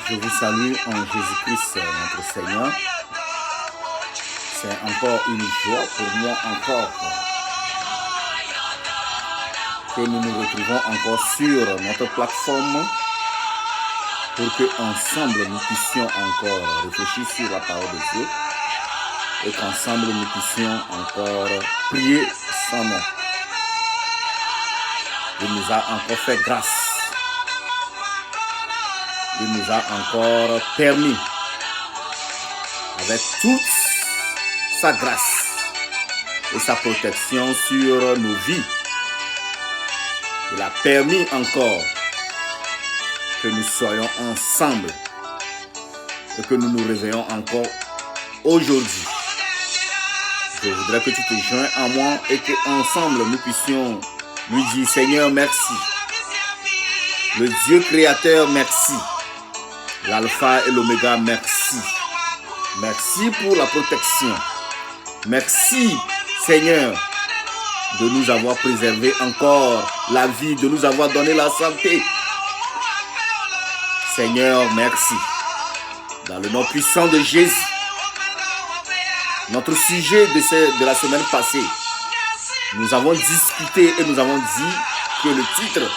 Je vous salue en Jésus-Christ, notre Seigneur. C'est encore une joie pour moi encore que nous nous retrouvons encore sur notre plateforme pour que ensemble nous puissions encore réfléchir sur la parole de Dieu et qu'ensemble nous puissions encore prier son nom. Il nous a encore fait grâce. Il nous a encore permis, avec toute sa grâce et sa protection sur nos vies, il a permis encore que nous soyons ensemble et que nous nous réveillons encore aujourd'hui. Je voudrais que tu te joignes à moi et qu'ensemble nous puissions lui dire: Seigneur, merci. Le Dieu créateur, merci. L'alpha et l'oméga, merci. Merci pour la protection. Merci, Seigneur, de nous avoir préservé encore la vie, de nous avoir donné la santé. Seigneur, merci. Dans le nom puissant de Jésus, notre sujet de la semaine passée, nous avons discuté et nous avons dit que le titre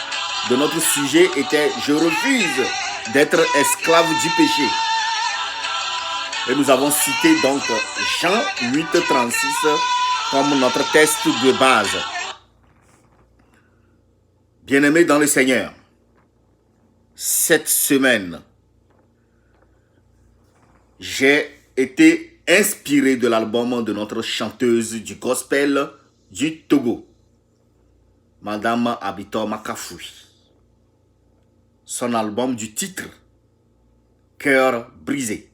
de notre sujet était « Je refuse d'être esclave du péché ». Et nous avons cité donc Jean 8, 36 comme notre texte de base. Bien-aimés dans le Seigneur, cette semaine, j'ai été inspiré de l'album de notre chanteuse du gospel du Togo, Madame Abitor Makafoui. Son album du titre « Cœur brisé »,«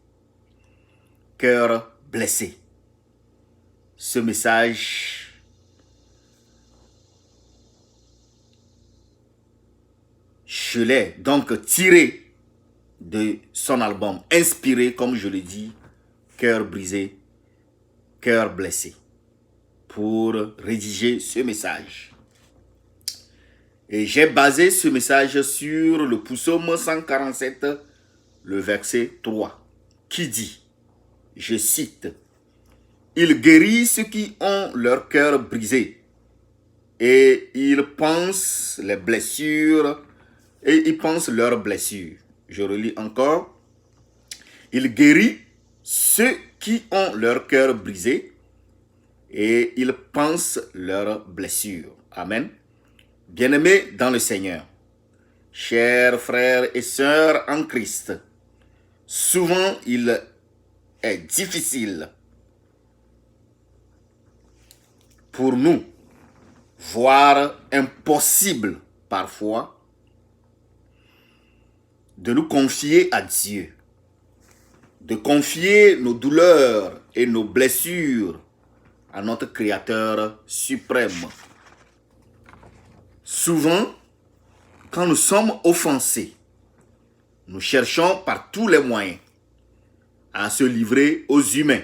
Cœur blessé ». Ce message je l'ai donc tiré de son album, inspiré, comme je le dis, « Cœur brisé, cœur blessé », pour rédiger ce message. Et j'ai basé ce message sur le psaume 147, le verset 3, qui dit, je cite, « Il guérit ceux qui ont leur cœur brisé, et ils pensent les blessures, et ils pensent leurs blessures. » Je relis encore. « Il guérit ceux qui ont leur cœur brisé, et ils pensent leurs blessures. » Amen. Bien-aimés dans le Seigneur, chers frères et sœurs en Christ, souvent il est difficile pour nous, voire impossible parfois, de nous confier à Dieu, de confier nos douleurs et nos blessures à notre Créateur suprême. Souvent, quand nous sommes offensés, nous cherchons par tous les moyens à se livrer aux humains.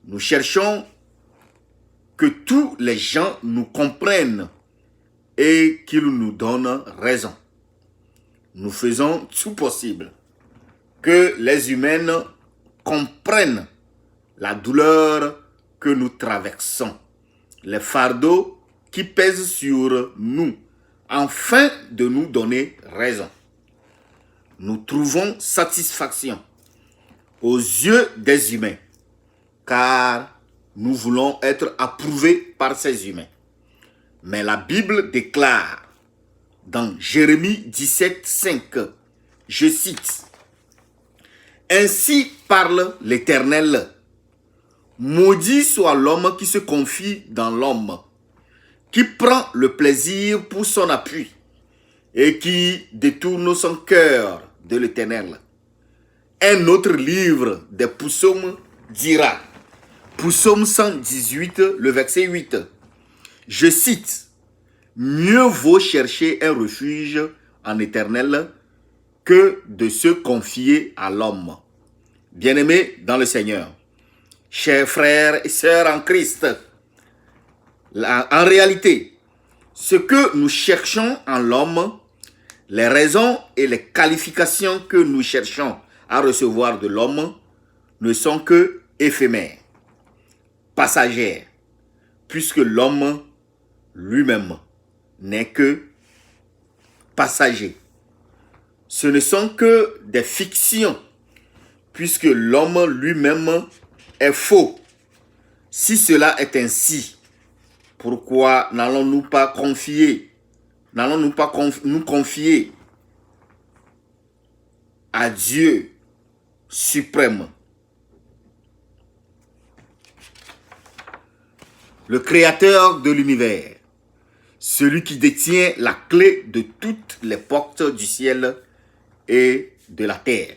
Nous cherchons que tous les gens nous comprennent et qu'ils nous donnent raison. Nous faisons tout possible que les humains comprennent la douleur que nous traversons, les fardeaux qui pèsent sur nous, afin de nous donner raison. Nous trouvons satisfaction aux yeux des humains, car nous voulons être approuvés par ces humains. Mais la Bible déclare dans Jérémie 17, 5, je cite, « Ainsi parle l'Éternel, maudit soit l'homme qui se confie dans l'homme, qui prend le plaisir pour son appui et qui détourne son cœur de l'Éternel. » Un autre livre des psaumes dira, psaume 118, le verset 8, je cite, « Mieux vaut chercher un refuge en Éternel que de se confier à l'homme. » Bien-aimés dans le Seigneur, chers frères et sœurs en Christ, en réalité, ce que nous cherchons en l'homme, les raisons et les qualifications que nous cherchons à recevoir de l'homme ne sont que éphémères, passagères, puisque l'homme lui-même n'est que passager. Ce ne sont que des fictions, puisque l'homme lui-même est faux. Si cela est ainsi, pourquoi n'allons-nous pas nous confier à Dieu suprême, le créateur de l'univers, celui qui détient la clé de toutes les portes du ciel et de la terre,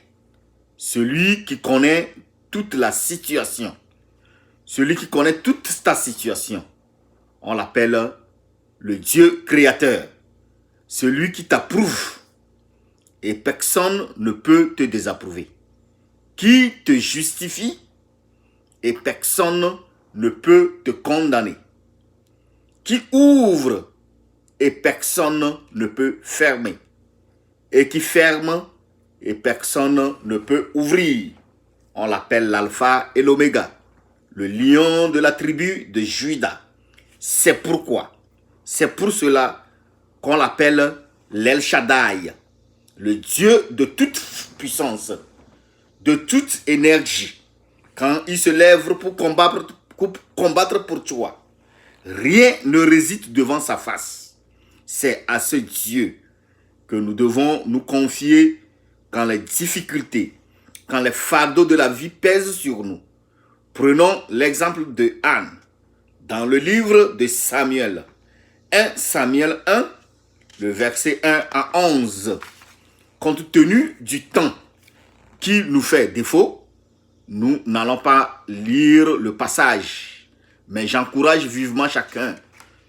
celui qui connaît toute la situation, celui qui connaît toute ta situation. On l'appelle le Dieu créateur, celui qui t'approuve et personne ne peut te désapprouver, qui te justifie et personne ne peut te condamner, qui ouvre et personne ne peut fermer, et qui ferme et personne ne peut ouvrir. On l'appelle l'alpha et l'oméga, le lion de la tribu de Juda. C'est pour cela qu'on l'appelle l'El Shaddai, le Dieu de toute puissance, de toute énergie. Quand il se lève pour combattre pour toi, rien ne résiste devant sa face. C'est à ce Dieu que nous devons nous confier quand les difficultés, quand les fardeaux de la vie pèsent sur nous. Prenons l'exemple de Anne dans le livre de Samuel. 1 Samuel 1, le verset 1 à 11. Compte tenu du temps qui nous fait défaut, nous n'allons pas lire le passage, mais j'encourage vivement chacun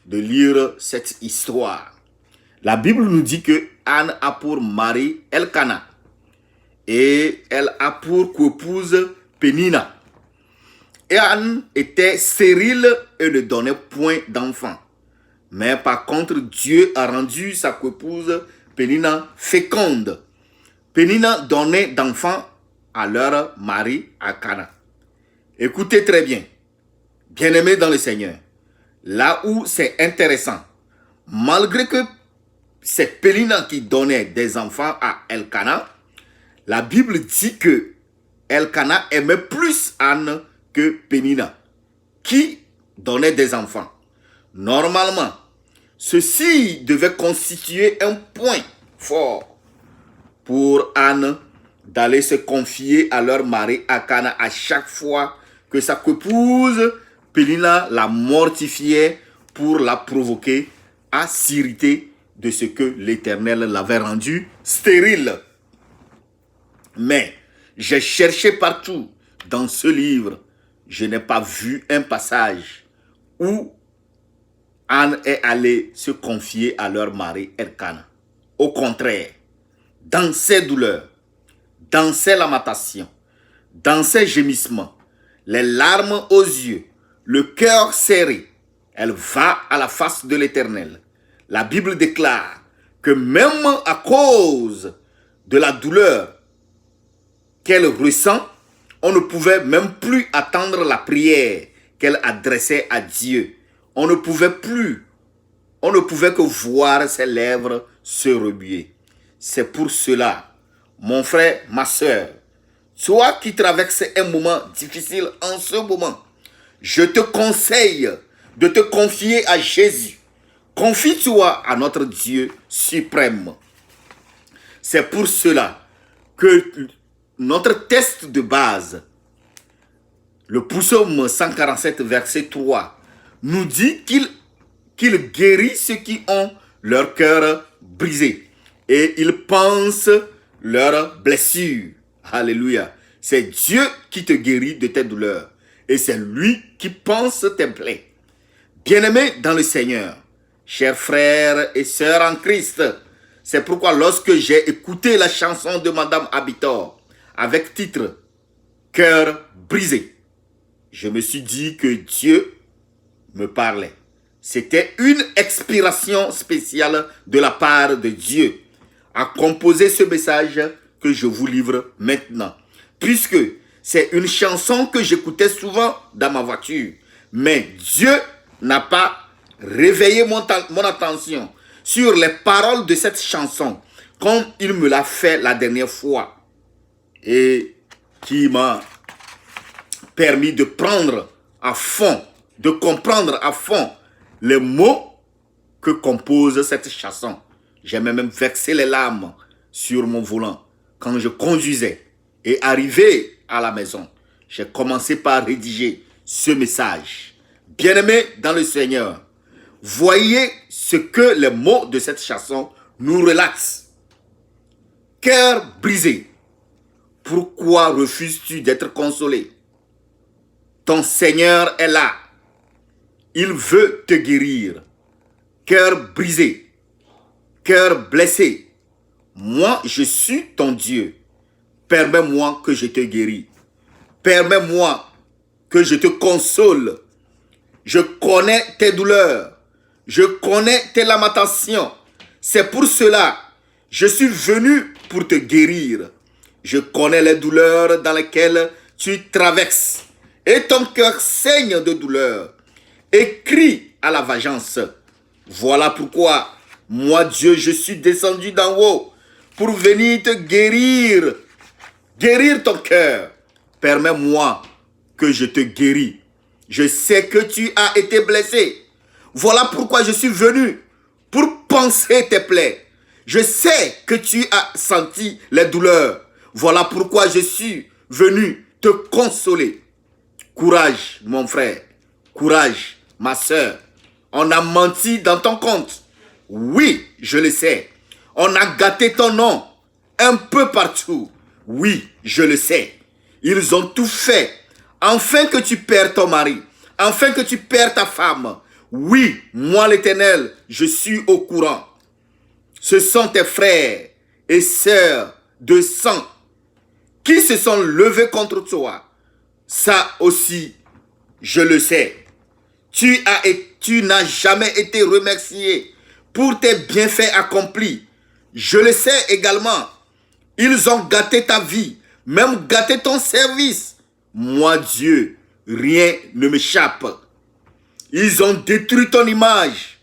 de lire cette histoire. La Bible nous dit que Anne a pour mari Elkana et elle a pour coépouse Pénina. Et Anne était stérile et ne donnait point d'enfant. Mais par contre, Dieu a rendu sa coépouse Pénina féconde. Pénina donnait d'enfants à leur mari Elkana. Écoutez très bien, bien-aimés dans le Seigneur, là où c'est intéressant, malgré que c'est Pénina qui donnait des enfants à Elkana, la Bible dit que Elkana aimait plus Anne que Pénina, qui donnait des enfants. Normalement, ceci devait constituer un point fort pour Anne d'aller se confier à leur mari Elkana à chaque fois que sa coépouse Pénina la mortifiait pour la provoquer à s'irriter de ce que l'Éternel l'avait rendu stérile. Mais j'ai cherché partout dans ce livre, je n'ai pas vu un passage où Anne est allée se confier à leur mari Elkana. Au contraire, dans ses douleurs, dans ses lamentations, dans ses gémissements, les larmes aux yeux, le cœur serré, elle va à la face de l'Éternel. La Bible déclare que même à cause de la douleur qu'elle ressent, on ne pouvait même plus attendre la prière qu'elle adressait à Dieu. On ne pouvait que voir ses lèvres se remuer. C'est pour cela, mon frère, ma soeur, toi qui traverses un moment difficile en ce moment, je te conseille de te confier à Jésus. Confie-toi à notre Dieu suprême. C'est pour cela que notre texte de base, le psaume 147, verset 3, nous dit qu'il guérit ceux qui ont leur cœur brisé et il pense leurs blessures. Alléluia. C'est Dieu qui te guérit de tes douleurs et c'est lui qui pense tes plaies. Bien-aimés dans le Seigneur, chers frères et sœurs en Christ, c'est pourquoi lorsque j'ai écouté la chanson de Madame Abitor avec titre « Cœur brisé », je me suis dit que Dieu me parlait. C'était une expiration spéciale de la part de Dieu. a composé ce message que je vous livre maintenant. Puisque c'est une chanson que j'écoutais souvent dans ma voiture. Mais Dieu n'a pas réveillé mon attention sur les paroles de cette chanson comme il me l'a fait la dernière fois. Et qui m'a permis de prendre à fond, de comprendre à fond les mots que compose cette chanson. J'ai même versé les larmes sur mon volant quand je conduisais. Et arrivé à la maison, j'ai commencé par rédiger ce message. Bien-aimés dans le Seigneur, voyez ce que les mots de cette chanson nous relatent. Cœur brisé, pourquoi refuses-tu d'être consolé? Ton Seigneur est là. Il veut te guérir. Cœur brisé, cœur blessé, moi je suis ton Dieu. Permets-moi que je te guéris. Permets-moi que je te console. Je connais tes douleurs. Je connais tes lamentations. C'est pour cela, je suis venu pour te guérir. Je connais les douleurs dans lesquelles tu traverses. Et ton cœur saigne de douleur. Et crie à la vengeance. Voilà pourquoi, moi Dieu, je suis descendu d'en haut pour venir te guérir. Guérir ton cœur. Permets-moi que je te guéris. Je sais que tu as été blessé. Voilà pourquoi je suis venu pour panser tes plaies. Je sais que tu as senti les douleurs. Voilà pourquoi je suis venu te consoler. Courage, mon frère. Courage, ma soeur. On a menti dans ton compte. Oui, je le sais. On a gâté ton nom un peu partout. Oui, je le sais. Ils ont tout fait afin que tu perds ton mari, afin que tu perds ta femme. Oui, moi l'Éternel, je suis au courant. Ce sont tes frères et sœurs de sang qui se sont levés contre toi. Ça aussi, je le sais. Tu n'as jamais été remercié pour tes bienfaits accomplis. Je le sais également. Ils ont gâté ta vie, même gâté ton service. Moi, Dieu, rien ne m'échappe. Ils ont détruit ton image.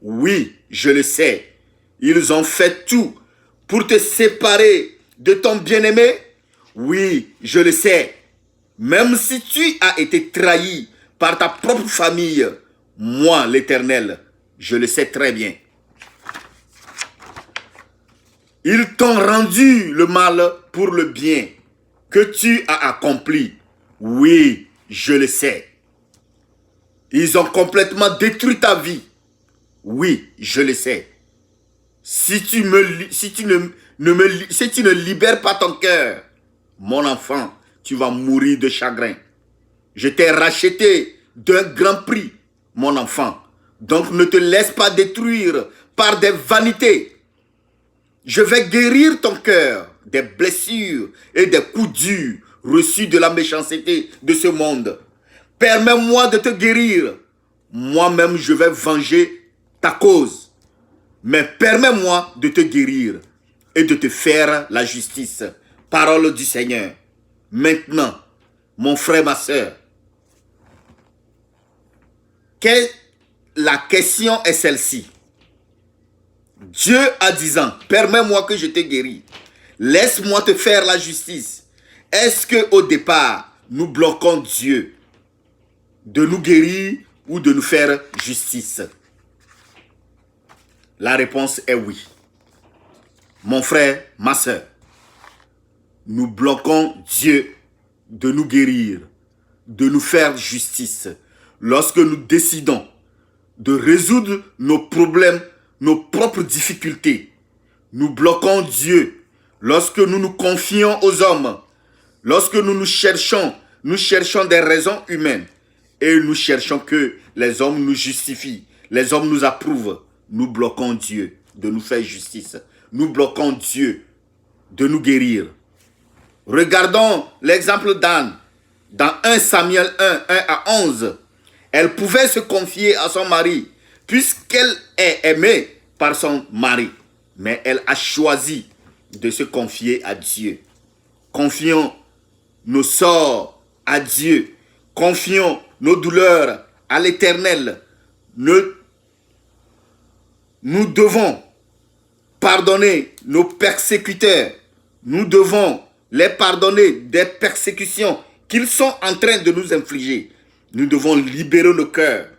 Oui, je le sais. Ils ont fait tout pour te séparer de ton bien-aimé. Oui, je le sais. Même si tu as été trahi par ta propre famille, moi, l'Éternel, je le sais très bien. Ils t'ont rendu le mal pour le bien que tu as accompli. Oui, je le sais. Ils ont complètement détruit ta vie. Oui, je le sais. Si tu ne libères pas ton cœur, mon enfant, tu vas mourir de chagrin. Je t'ai racheté d'un grand prix, mon enfant. Donc ne te laisse pas détruire par des vanités. Je vais guérir ton cœur des blessures et des coups durs reçus de la méchanceté de ce monde. Permets-moi de te guérir. Moi-même, je vais venger ta cause. Mais permets-moi de te guérir et de te faire la justice. Parole du Seigneur. Maintenant, mon frère, ma soeur, la question est celle-ci. Dieu a 10 ans, permets-moi que je te guéris. Laisse-moi te faire la justice. Est-ce qu'au départ, nous bloquons Dieu de nous guérir ou de nous faire justice? La réponse est oui. Mon frère, ma soeur, nous bloquons Dieu de nous guérir, de nous faire justice. Lorsque nous décidons de résoudre nos problèmes, nos propres difficultés, nous bloquons Dieu. Lorsque nous nous confions aux hommes, lorsque nous cherchons des raisons humaines et nous cherchons que les hommes nous justifient, les hommes nous approuvent, nous bloquons Dieu de nous faire justice. Nous bloquons Dieu de nous guérir. Regardons l'exemple d'Anne dans 1 Samuel 1, 1 à 11. Elle pouvait se confier à son mari puisqu'elle est aimée par son mari. mais elle a choisi de se confier à Dieu. Confions nos sorts à Dieu. Confions nos douleurs à l'Éternel. Nous devons pardonner nos persécuteurs. Nous devons les pardonner des persécutions qu'ils sont en train de nous infliger. Nous devons libérer nos cœurs.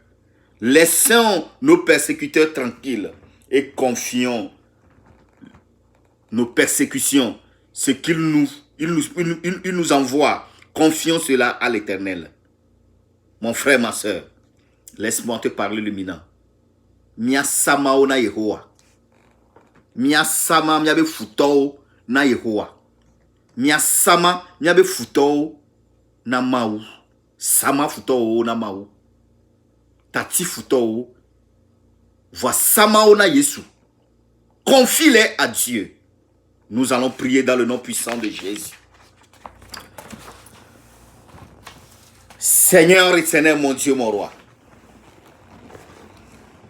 Laissons nos persécuteurs tranquilles et confions nos persécutions, ce qu'il nous envoie. Confions cela à l'Éternel. Mon frère, ma soeur, laisse-moi te parler le minant. Mia sama o na Yehowa. Mia sama mia be futo na Yehowa. Mia sama mia be futo na mau. Sama futo na mau. Tati futo. Vois sama o na Yesu. Confie-les à Dieu. Nous allons prier dans le nom puissant de Jésus. Seigneur éternel, mon Dieu, mon roi.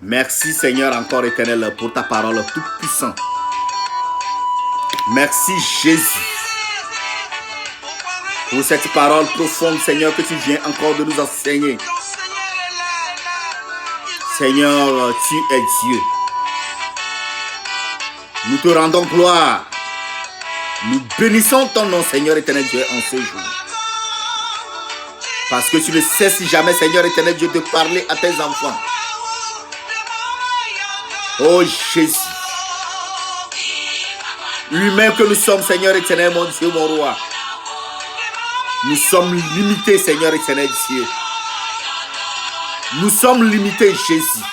Merci Seigneur encore éternel pour ta parole toute puissante. Merci Jésus pour cette parole profonde Seigneur que tu viens encore de nous enseigner. Seigneur, tu es Dieu. Nous te rendons gloire. Nous bénissons ton nom Seigneur éternel Dieu en ce jour. Parce que tu ne cesses jamais Seigneur éternel Dieu de parler à tes enfants. Oh Jésus, lui-même que nous sommes, Seigneur éternel, mon Dieu, mon roi. Nous sommes limités, Seigneur éternel Dieu. Nous sommes limités, Jésus.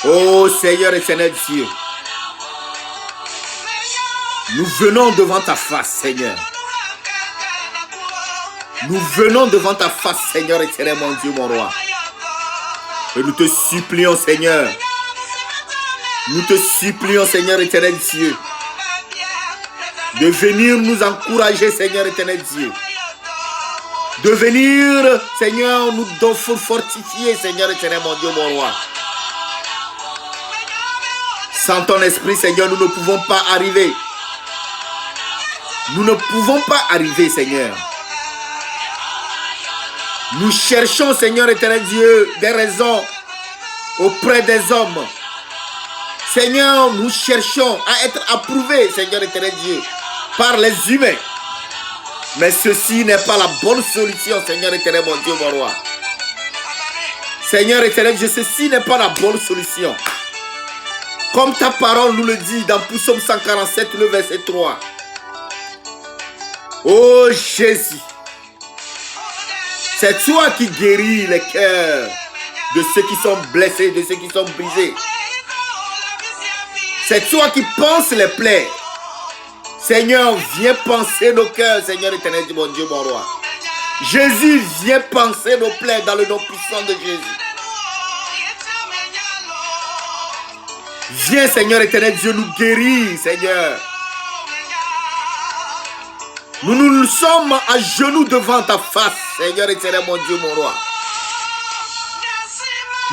Oh Seigneur éternel Dieu. Nous venons devant ta face, Seigneur. Nous venons devant ta face, Seigneur éternel, mon Dieu, mon roi. Et nous te supplions, Seigneur. Nous te supplions, Seigneur éternel Dieu, de venir nous encourager, Seigneur éternel Dieu. De venir, Seigneur, nous fortifier, Seigneur éternel, mon Dieu, mon roi. Sans ton esprit, Seigneur, nous ne pouvons pas arriver. Nous ne pouvons pas arriver, Seigneur. Nous cherchons, Seigneur éternel Dieu, des raisons auprès des hommes. Seigneur, nous cherchons à être approuvés, Seigneur éternel Dieu, par les humains. Mais ceci n'est pas la bonne solution, Seigneur éternel, mon Dieu, mon roi. Seigneur éternel Dieu, ceci n'est pas la bonne solution. Comme ta parole nous le dit dans Psaume 147, le verset 3. Oh Jésus, c'est toi qui guéris les cœurs de ceux qui sont blessés, de ceux qui sont brisés. C'est toi qui penses les plaies. Seigneur, viens penser nos cœurs, Seigneur éternel, mon Dieu, mon roi. Jésus, viens penser nos plaies dans le nom puissant de Jésus. Viens, Seigneur éternel, Dieu, nous guérir, Seigneur. Nous sommes à genoux devant ta face, Seigneur éternel, mon Dieu, mon roi.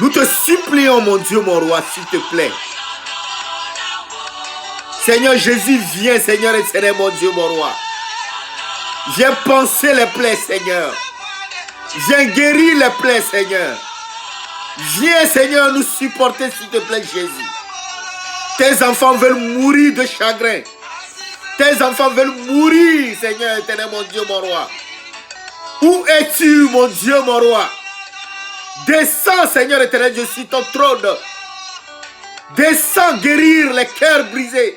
Nous te supplions, mon Dieu, mon roi, s'il te plaît. Seigneur Jésus, viens, Seigneur éternel, mon Dieu, mon roi. Viens penser les plaies, Seigneur. Viens guérir les plaies, Seigneur. Viens, Seigneur, nous supporter, s'il te plaît, Jésus. Tes enfants veulent mourir de chagrin. Tes enfants veulent mourir, Seigneur éternel, mon Dieu, mon roi. Où es-tu, mon Dieu, mon roi? Descends, Seigneur éternel, Dieu, sur ton trône. Descends guérir les cœurs brisés.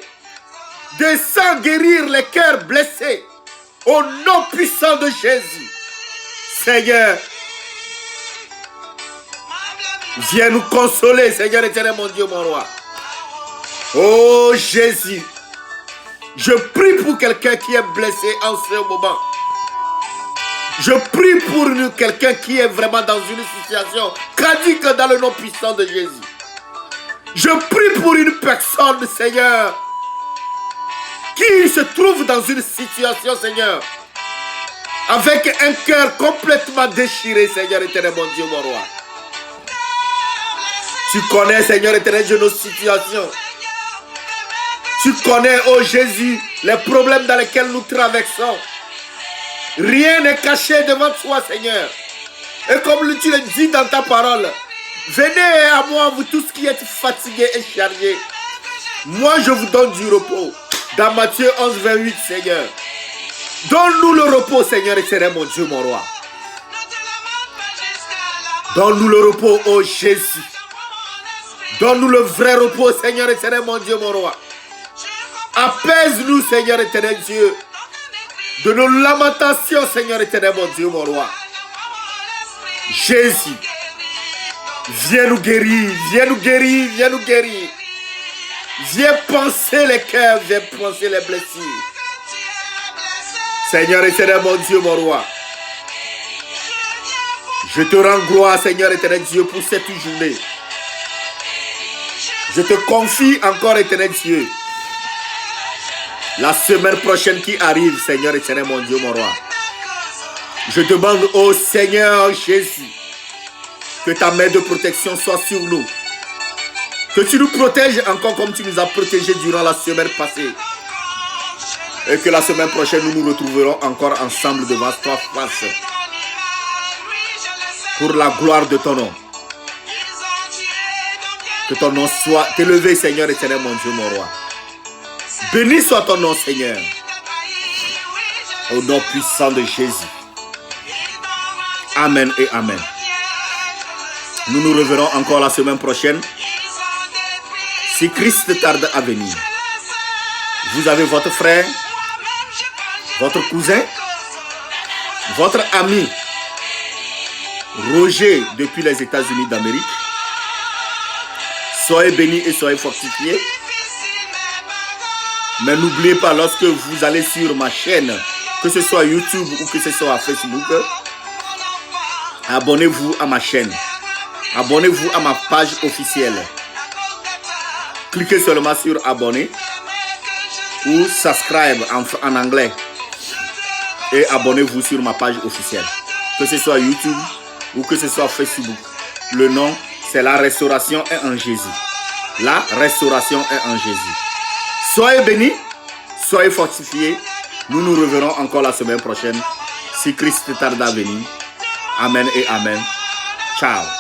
Descends guérir les cœurs blessés. Au nom puissant de Jésus. Seigneur, viens nous consoler, Seigneur éternel, mon Dieu, mon roi. Oh Jésus, je prie pour quelqu'un qui est blessé en ce moment. Je prie pour quelqu'un qui est vraiment dans une situation tragique dans le nom puissant de Jésus. Je prie pour une personne, Seigneur, qui se trouve dans une situation, Seigneur, avec un cœur complètement déchiré, Seigneur éternel, mon Dieu, mon roi. Tu connais, Seigneur éternel, Dieu, nos situations. Tu connais, oh Jésus, les problèmes dans lesquels nous traversons. Rien n'est caché devant toi, Seigneur. Et comme tu le dis dans ta parole, venez à moi, vous tous qui êtes fatigués et chargés. Moi, je vous donne du repos. Dans Matthieu 11, 28, Seigneur. Donne-nous le repos, Seigneur, et Seigneur, mon Dieu, mon roi. Donne-nous le repos, oh Jésus. Donne-nous le vrai repos, Seigneur, et Seigneur, mon Dieu, mon roi. Apaise-nous, Seigneur, éternel Dieu, de nos lamentations, Seigneur, éternel, mon Dieu, mon roi. Jésus, viens nous guérir, viens nous guérir, viens nous guérir. Viens penser les cœurs, viens penser les blessures. Seigneur et Seigneur, mon Dieu, mon roi. Je te rends gloire, Seigneur éternel Dieu, pour cette journée. Je te confie encore, éternel Dieu, la semaine prochaine qui arrive, Seigneur éternel, mon Dieu, mon roi. Je demande au Seigneur Jésus que ta main de protection soit sur nous. Que tu nous protèges encore comme tu nous as protégés durant la semaine passée. Et que la semaine prochaine, nous nous retrouverons encore ensemble devant toi face. Pour la gloire de ton nom. Que ton nom soit élevé, Seigneur éternel, mon Dieu, mon roi. Béni soit ton nom, Seigneur. Au nom puissant de Jésus. Amen et amen. Nous nous reverrons encore la semaine prochaine. Si Christ tarde à venir. Vous avez votre frère, votre cousin, votre ami, Roger, depuis les États-Unis d'Amérique. Soyez bénis et soyez fortifiés. Mais n'oubliez pas, lorsque vous allez sur ma chaîne, que ce soit YouTube ou que ce soit Facebook, abonnez-vous à ma chaîne. Abonnez-vous à ma page officielle. Cliquez seulement sur abonner ou subscribe en anglais. Et abonnez-vous sur ma page officielle. Que ce soit YouTube ou que ce soit Facebook. Le nom, c'est La Restauration est en Jésus. La Restauration est en Jésus. Soyez bénis, soyez fortifiés. Nous nous reverrons encore la semaine prochaine. Si Christ tarde à venir. Amen et amen. Ciao.